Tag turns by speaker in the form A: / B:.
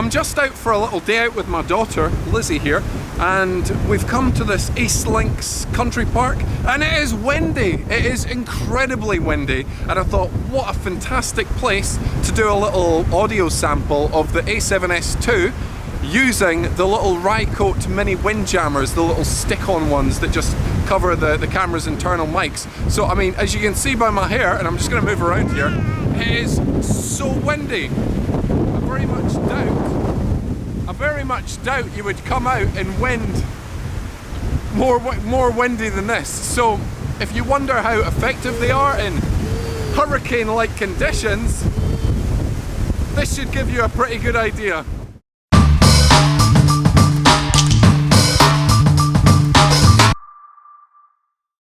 A: I'm just out for a little day out with my daughter, Lizzie here, and we've come to this East Links country park, and it is windy. It is incredibly windy, and I thought, what a fantastic place to do a little audio sample of the A7S II using the little Rycote mini Windjammers, the little stick-on ones that just cover the camera's internal mics. So, I mean, as you can see by my hair, and I'm just going to move around here, it is so windy. I very much doubt you would come out in wind more windy than this. So if you wonder how effective they are in hurricane-like conditions, this should give you a pretty good idea.